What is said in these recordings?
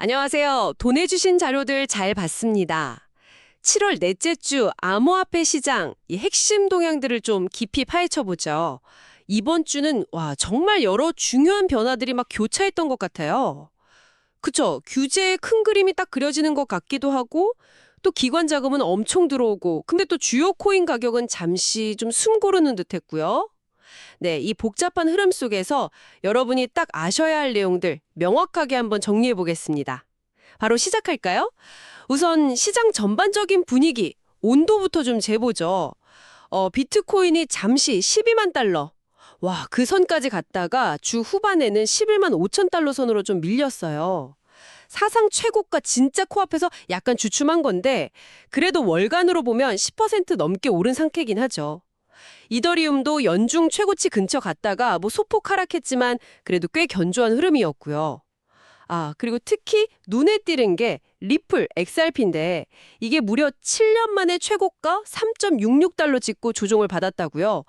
안녕하세요. 보내주신 자료들 잘 봤습니다. 7월 넷째 주 암호화폐 시장 이 핵심 동향들을 좀 깊이 파헤쳐보죠. 이번 주는 정말 여러 중요한 변화들이 막 교차했던 것 같아요. 그쵸? 규제의 큰 그림이 딱 그려지는 것 같기도 하고 또 기관 자금은 엄청 들어오고 근데 또 주요 코인 가격은 잠시 좀 숨 고르는 듯 했고요. 네, 이 복잡한 흐름 속에서 여러분이 딱 아셔야 할 내용들 명확하게 한번 정리해 보겠습니다. 바로 시작할까요? 우선 시장 전반적인 분위기, 온도부터 좀 재보죠. 비트코인이 잠시 12만 달러. 그 선까지 갔다가 주 후반에는 11만 5천 달러 선으로 좀 밀렸어요. 사상 최고가 진짜 코앞에서 약간 주춤한 건데 그래도 월간으로 보면 10% 넘게 오른 상태긴 하죠. 이더리움도 연중 최고치 근처 갔다가 소폭 하락했지만 그래도 꽤 견조한 흐름이었고요. 그리고 특히 눈에 띄는 게 리플 XRP인데 이게 무려 7년 만에 최고가 3.66달러 찍고 조정을 받았다고요.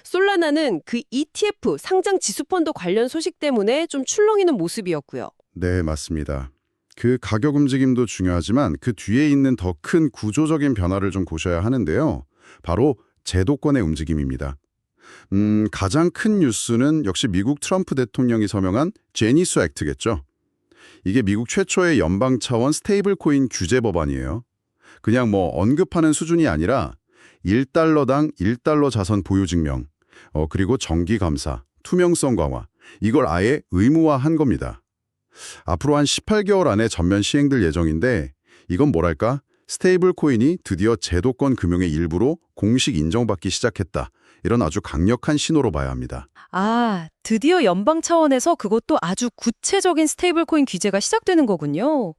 솔라나는 그 ETF 상장 지수펀드 관련 소식 때문에 좀 출렁이는 모습이었고요. 네, 맞습니다. 그 가격 움직임도 중요하지만 그 뒤에 있는 더 큰 구조적인 변화를 좀 보셔야 하는데요. 바로 제도권의 움직임입니다. 가장 큰 뉴스는 역시 미국 트럼프 대통령이 서명한 제니스 액트겠죠. 이게 미국 최초의 연방 차원 스테이블 코인 규제 법안이에요. 그냥 언급하는 수준이 아니라 1달러당 1달러 자선 보유 증명, 그리고 정기 감사, 투명성 강화, 이걸 아예 의무화한 겁니다. 앞으로 한 18개월 안에 전면 시행될 예정인데 이건 뭐랄까? 스테이블 코인이 드디어 제도권 금융의 일부로 공식 인정받기 시작했다. 이런 아주 강력한 신호로 봐야 합니다. 드디어 연방 차원에서 그것도 아주 구체적인 스테이블 코인 규제가 시작되는 거군요.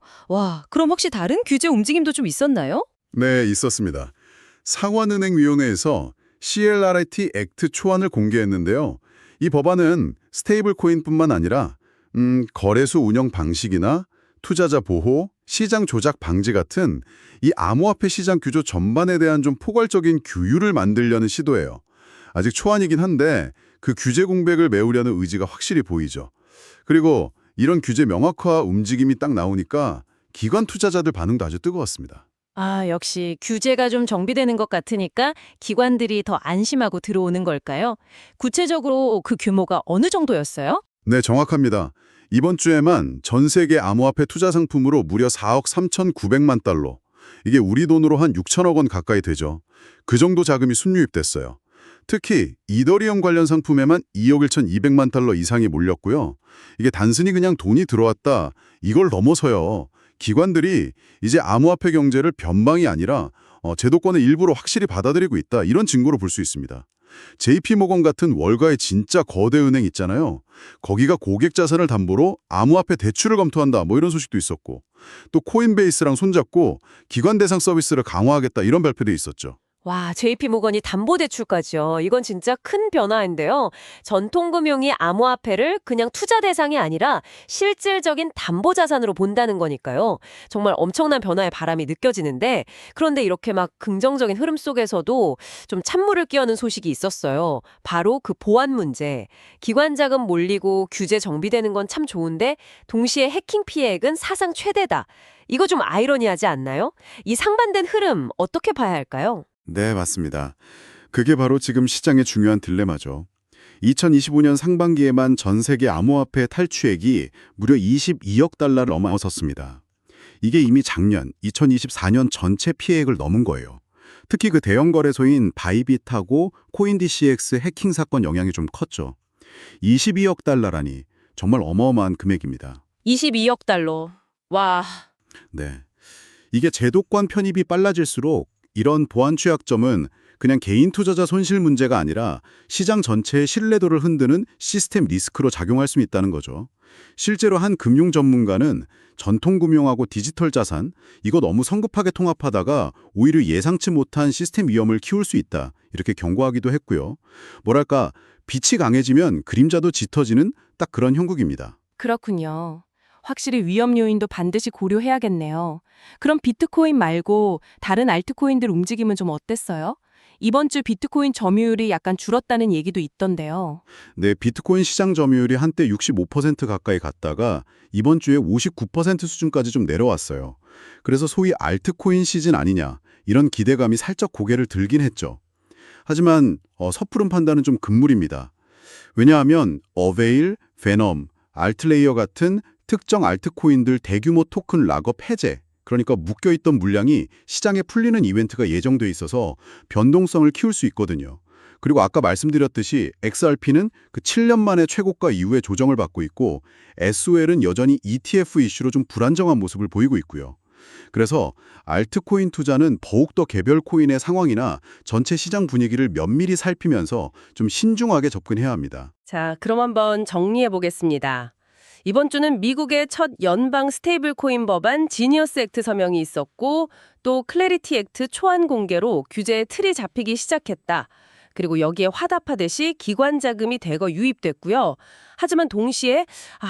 그럼 혹시 다른 규제 움직임도 좀 있었나요? 네, 있었습니다. 상원은행위원회에서 CLRIT 액트 초안을 공개했는데요. 이 법안은 스테이블 코인뿐만 아니라 거래소 운영 방식이나 투자자 보호, 시장 조작 방지 같은 이 암호화폐 시장 규조 전반에 대한 좀 포괄적인 규율을 만들려는 시도예요. 아직 초안이긴 한데 그 규제 공백을 메우려는 의지가 확실히 보이죠. 그리고 이런 규제 명확화 움직임이 딱 나오니까 기관 투자자들 반응도 아주 뜨거웠습니다. 역시 규제가 좀 정비되는 것 같으니까 기관들이 더 안심하고 들어오는 걸까요? 구체적으로 그 규모가 어느 정도였어요? 네, 정확합니다. 이번 주에만 전 세계 암호화폐 투자 상품으로 무려 4억 3,900만 달러. 이게 우리 돈으로 한 6천억 원 가까이 되죠. 그 정도 자금이 순유입됐어요. 특히 이더리움 관련 상품에만 2억 1,200만 달러 이상이 몰렸고요. 이게 단순히 그냥 돈이 들어왔다, 이걸 넘어서요. 기관들이 이제 암호화폐 경제를 변방이 아니라 제도권의 일부로 확실히 받아들이고 있다, 이런 증거로 볼 수 있습니다. JP모건 같은 월가의 진짜 거대 은행 있잖아요. 거기가 고객 자산을 담보로 암호화폐 대출을 검토한다, 이런 소식도 있었고, 또 코인베이스랑 손잡고 기관 대상 서비스를 강화하겠다, 이런 발표도 있었죠. JP모건이 담보대출까지요. 이건 진짜 큰 변화인데요. 전통금융이 암호화폐를 그냥 투자 대상이 아니라 실질적인 담보자산으로 본다는 거니까요. 정말 엄청난 변화의 바람이 느껴지는데 그런데 이렇게 막 긍정적인 흐름 속에서도 좀 찬물을 끼얹는 소식이 있었어요. 바로 그 보안 문제. 기관 자금 몰리고 규제 정비되는 건 참 좋은데 동시에 해킹 피해액은 사상 최대다. 이거 좀 아이러니하지 않나요? 이 상반된 흐름 어떻게 봐야 할까요? 네, 맞습니다. 그게 바로 지금 시장의 중요한 딜레마죠. 2025년 상반기에만 전 세계 암호화폐 탈취액이 무려 22억 달러를 넘어섰습니다. 이게 이미 작년 2024년 전체 피해액을 넘은 거예요. 특히 그 대형 거래소인 바이빗하고 코인DCX 해킹 사건 영향이 좀 컸죠. 22억 달러라니 정말 어마어마한 금액입니다. 22억 달러. 네. 이게 제도권 편입이 빨라질수록 이런 보안 취약점은 그냥 개인 투자자 손실 문제가 아니라 시장 전체의 신뢰도를 흔드는 시스템 리스크로 작용할 수 있다는 거죠. 실제로 한 금융 전문가는 전통금융하고 디지털 자산, 이거 너무 성급하게 통합하다가 오히려 예상치 못한 시스템 위험을 키울 수 있다, 이렇게 경고하기도 했고요. 뭐랄까, 빛이 강해지면 그림자도 짙어지는 딱 그런 형국입니다. 그렇군요. 확실히 위험 요인도 반드시 고려해야겠네요. 그럼 비트코인 말고 다른 알트코인들 움직임은 좀 어땠어요? 이번 주 비트코인 점유율이 약간 줄었다는 얘기도 있던데요. 네, 비트코인 시장 점유율이 한때 65% 가까이 갔다가 이번 주에 59% 수준까지 좀 내려왔어요. 그래서 소위 알트코인 시즌 아니냐 이런 기대감이 살짝 고개를 들긴 했죠. 하지만 섣부른 판단은 좀 금물입니다. 왜냐하면 어베일, 베넘, 알트레이어 같은 특정 알트코인들 대규모 토큰 락업 해제, 그러니까 묶여있던 물량이 시장에 풀리는 이벤트가 예정돼 있어서 변동성을 키울 수 있거든요. 그리고 아까 말씀드렸듯이 XRP는 그 7년 만에 최고가 이후에 조정을 받고 있고 SOL은 여전히 ETF 이슈로 좀 불안정한 모습을 보이고 있고요. 그래서 알트코인 투자는 더욱더 개별 코인의 상황이나 전체 시장 분위기를 면밀히 살피면서 좀 신중하게 접근해야 합니다. 자, 그럼 한번 정리해 보겠습니다. 이번 주는 미국의 첫 연방 스테이블 코인 법안 지니어스 액트 서명이 있었고 또 클래리티 액트 초안 공개로 규제의 틀이 잡히기 시작했다. 그리고 여기에 화답하듯이 기관 자금이 대거 유입됐고요. 하지만 동시에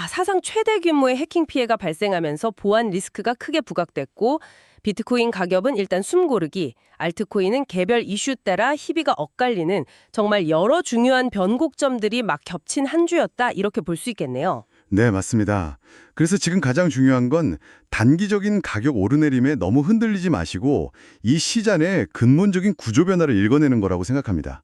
사상 최대 규모의 해킹 피해가 발생하면서 보안 리스크가 크게 부각됐고 비트코인 가격은 일단 숨고르기, 알트코인은 개별 이슈 따라 희비가 엇갈리는 정말 여러 중요한 변곡점들이 막 겹친 한 주였다 이렇게 볼 수 있겠네요. 네, 맞습니다. 그래서 지금 가장 중요한 건 단기적인 가격 오르내림에 너무 흔들리지 마시고 이 시장의 근본적인 구조 변화를 읽어내는 거라고 생각합니다.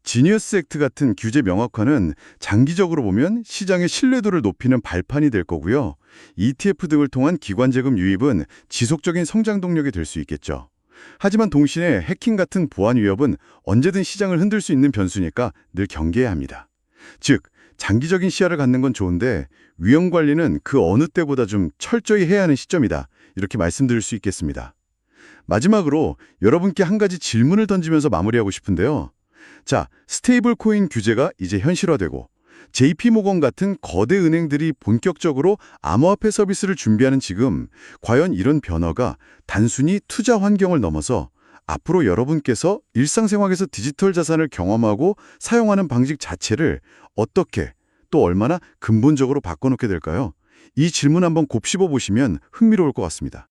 지니어스 액트 같은 규제 명확화는 장기적으로 보면 시장의 신뢰도를 높이는 발판이 될 거고요. ETF 등을 통한 기관 재금 유입은 지속적인 성장 동력이 될 수 있겠죠. 하지만 동시에 해킹 같은 보안 위협은 언제든 시장을 흔들 수 있는 변수니까 늘 경계해야 합니다. 즉, 장기적인 시야를 갖는 건 좋은데 위험 관리는 그 어느 때보다 좀 철저히 해야 하는 시점이다. 이렇게 말씀드릴 수 있겠습니다. 마지막으로 여러분께 한 가지 질문을 던지면서 마무리하고 싶은데요. 자, 스테이블 코인 규제가 이제 현실화되고 JP모건 같은 거대 은행들이 본격적으로 암호화폐 서비스를 준비하는 지금 과연 이런 변화가 단순히 투자 환경을 넘어서 앞으로 여러분께서 일상생활에서 디지털 자산을 경험하고 사용하는 방식 자체를 어떻게 또 얼마나 근본적으로 바꿔놓게 될까요? 이 질문 한번 곱씹어 보시면 흥미로울 것 같습니다.